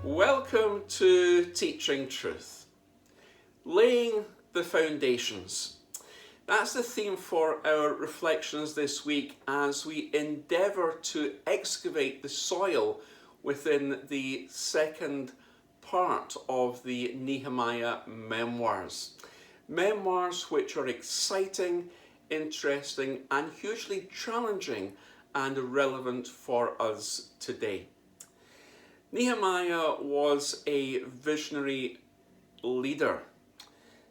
Welcome to Teaching Truth, laying the foundations. That's the theme for our reflections this week as we endeavour to excavate the soil within the second part of the Nehemiah memoirs. Memoirs which are exciting, interesting and hugely challenging and relevant for us today. Nehemiah was a visionary leader.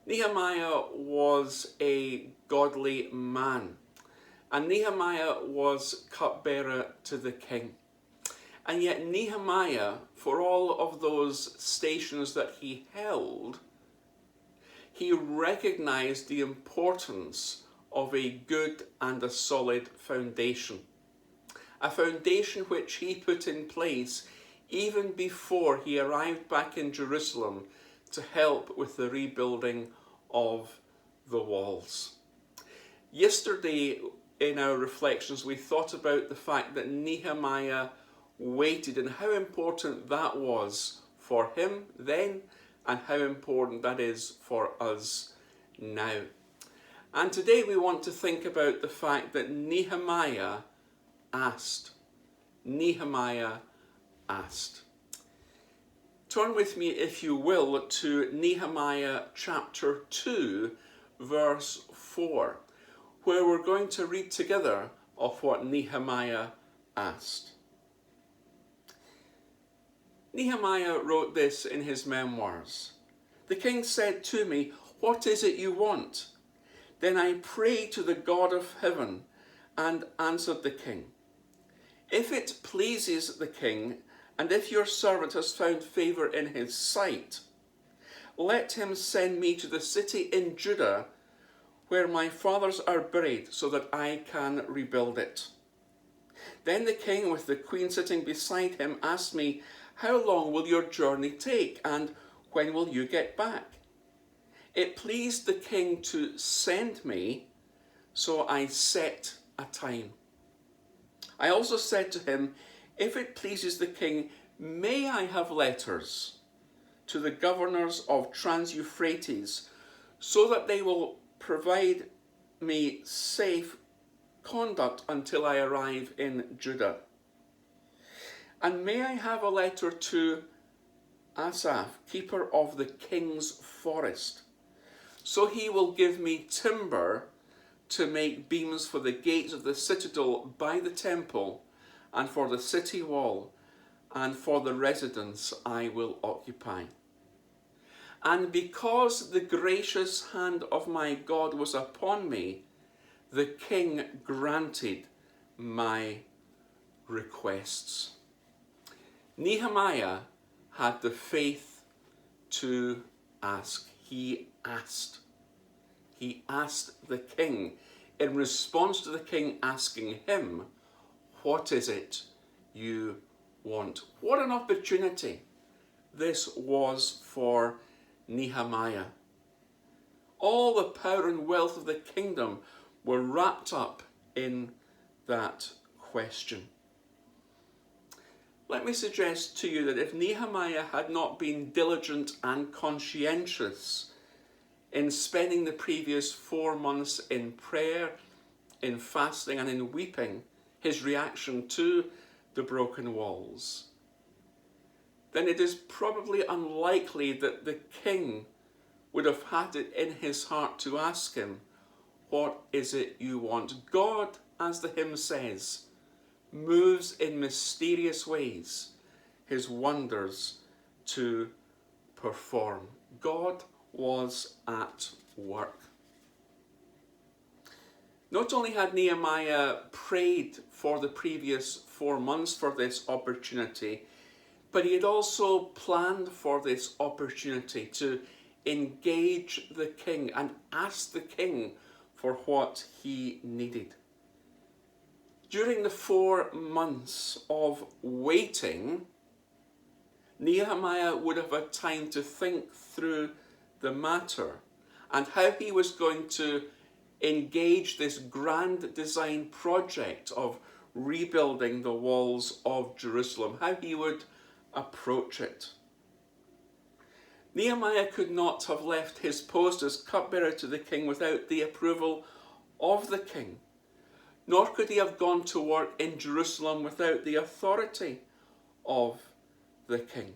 Nehemiah was a godly man. And Nehemiah was cupbearer to the king. And yet Nehemiah, for all of those stations that he held, he recognized the importance of a good and a solid foundation. A foundation which he put in place even before he arrived back in Jerusalem to help with the rebuilding of the walls. Yesterday in our reflections we thought about the fact that Nehemiah waited and how important that was for him then and how important that is for us now. And today we want to think about the fact that Nehemiah asked. Nehemiah asked. Turn with me, if you will, to Nehemiah chapter 2, verse 4, where we're going to read together of what Nehemiah asked. Nehemiah wrote this in his memoirs. "The king said to me, 'What is it you want?' Then I prayed to the God of heaven and answered the king, 'If it pleases the king, and if your servant has found favour in his sight, let him send me to the city in Judah where my fathers are buried, so that I can rebuild it.' Then the king, with the queen sitting beside him, asked me, 'How long will your journey take, and when will you get back?' It pleased the king to send me, so I set a time. I also said to him, 'If it pleases the king, may I have letters to the governors of Trans-Euphrates, so that they will provide me safe conduct until I arrive in Judah? And may I have a letter to Asaph, keeper of the king's forest, so he will give me timber to make beams for the gates of the citadel by the temple, and for the city wall, and for the residence I will occupy.' And because the gracious hand of my God was upon me, the king granted my requests." Nehemiah had the faith to ask. He asked. He asked the king in response to the king asking him, "What is it you want?" What an opportunity this was for Nehemiah. All the power and wealth of the kingdom were wrapped up in that question. Let me suggest to you that if Nehemiah had not been diligent and conscientious in spending the previous 4 months in prayer, in fasting and in weeping, his reaction to the broken walls, then it is probably unlikely that the king would have had it in his heart to ask him, "What is it you want?" God, as the hymn says, moves in mysterious ways his wonders to perform. God was at work. Not only had Nehemiah prayed for the previous 4 months for this opportunity, but he had also planned for this opportunity to engage the king and ask the king for what he needed. During the 4 months of waiting, Nehemiah would have had time to think through the matter and how he was going to engage this grand design project of rebuilding the walls of Jerusalem, how he would approach it. Nehemiah could not have left his post as cupbearer to the king without the approval of the king, nor could he have gone to work in Jerusalem without the authority of the king.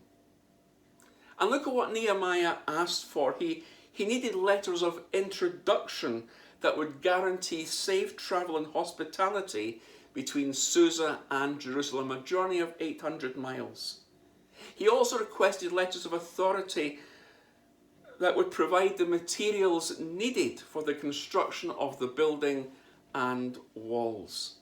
And look at what Nehemiah asked for. He needed letters of introduction that would guarantee safe travel and hospitality between Susa and Jerusalem, a journey of 800 miles. He also requested letters of authority that would provide the materials needed for the construction of the building and walls.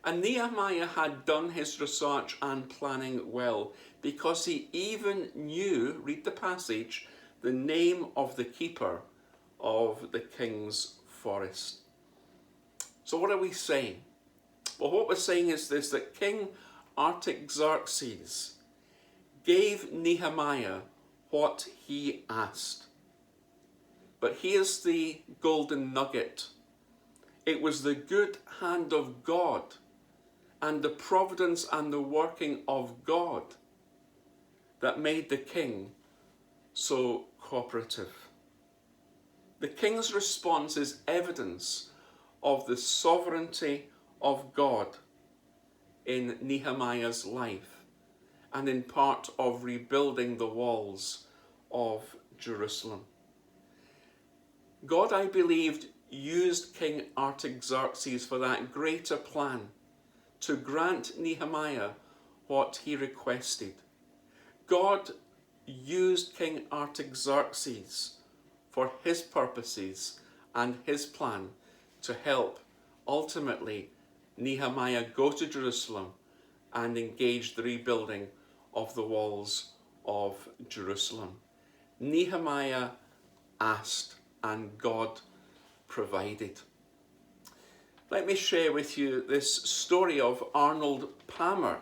And Nehemiah had done his research and planning well, because he even knew, read the passage, the name of the keeper of the king's forest. So what are we saying? Well, what we're saying is this, that King Artaxerxes gave Nehemiah what he asked. But here's the golden nugget. It was the good hand of God and the providence and the working of God that made the king so cooperative. The king's response is evidence of the sovereignty of God in Nehemiah's life and in part of rebuilding the walls of Jerusalem. God, I believed, used King Artaxerxes for that greater plan to grant Nehemiah what he requested. God used King Artaxerxes for his purposes and his plan to help ultimately Nehemiah go to Jerusalem and engage the rebuilding of the walls of Jerusalem. Nehemiah asked and God provided. Let me share with you this story of Arnold Palmer,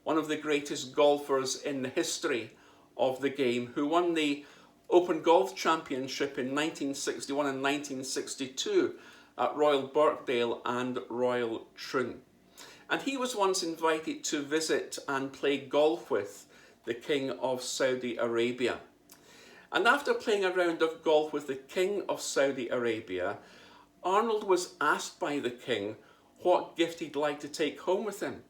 one of the greatest golfers in the history of the game, who won the Open Golf Championship in 1961 and 1962 at Royal Birkdale and Royal Troon. And he was once invited to visit and play golf with the King of Saudi Arabia. And after playing a round of golf with the King of Saudi Arabia, Arnold was asked by the king what gift he'd like to take home with him.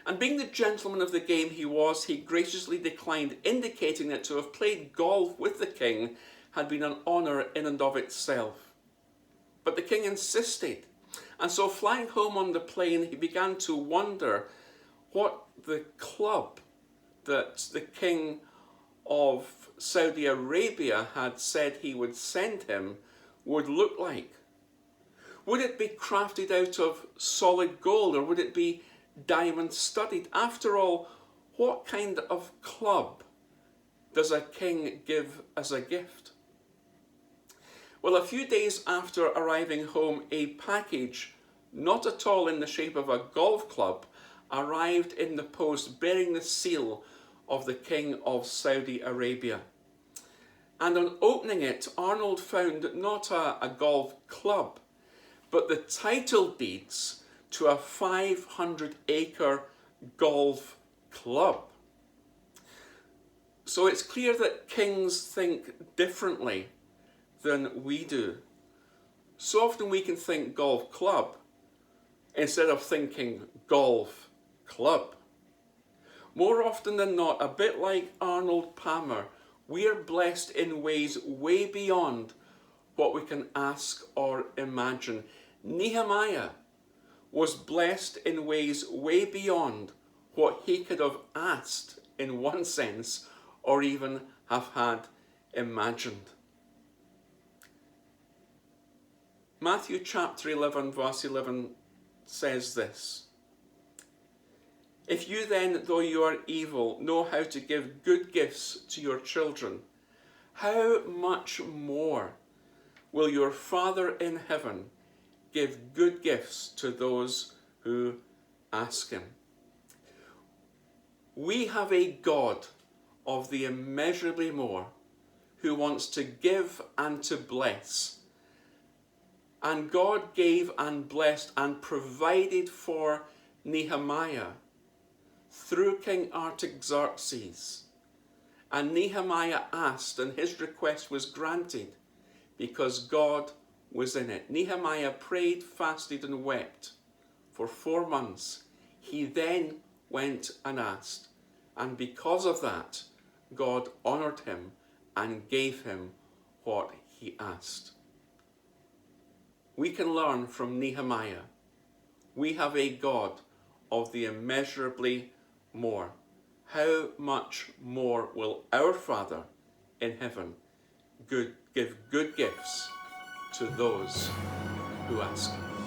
And being the gentleman of the game he was, he graciously declined, indicating that to have played golf with the king had been an honour in and of itself. But the king insisted, and so flying home on the plane, he began to wonder what the club that the King of Saudi Arabia had said he would send him would look like. Would it be crafted out of solid gold, or would it be diamond studded? After all, what kind of club does a king give as a gift? Well, a few days after arriving home, a package, not at all in the shape of a golf club, arrived in the post bearing the seal of the King of Saudi Arabia. And on opening it, Arnold found not a golf club, but the title deeds to a 500-acre golf club. So it's clear that kings think differently than we do. So often we can think golf club instead of thinking golf club. More often than not, a bit like Arnold Palmer, we are blessed in ways way beyond what we can ask or imagine. Nehemiah was blessed in ways way beyond what he could have asked in one sense or even have had imagined. Matthew chapter 11 verse 11 says this: "If you then, though you are evil, know how to give good gifts to your children, how much more will your Father in heaven give good gifts to those who ask him?" We have a God of the immeasurably more, who wants to give and to bless. And God gave and blessed and provided for Nehemiah through King Artaxerxes. And Nehemiah asked, and his request was granted because God was in it. Nehemiah prayed, fasted, and wept for 4 months. He then went and asked, and because of that, God honoured him and gave him what he asked. We can learn from Nehemiah. We have a God of the immeasurably more. How much more will our Father in heaven give good gifts to those who ask him?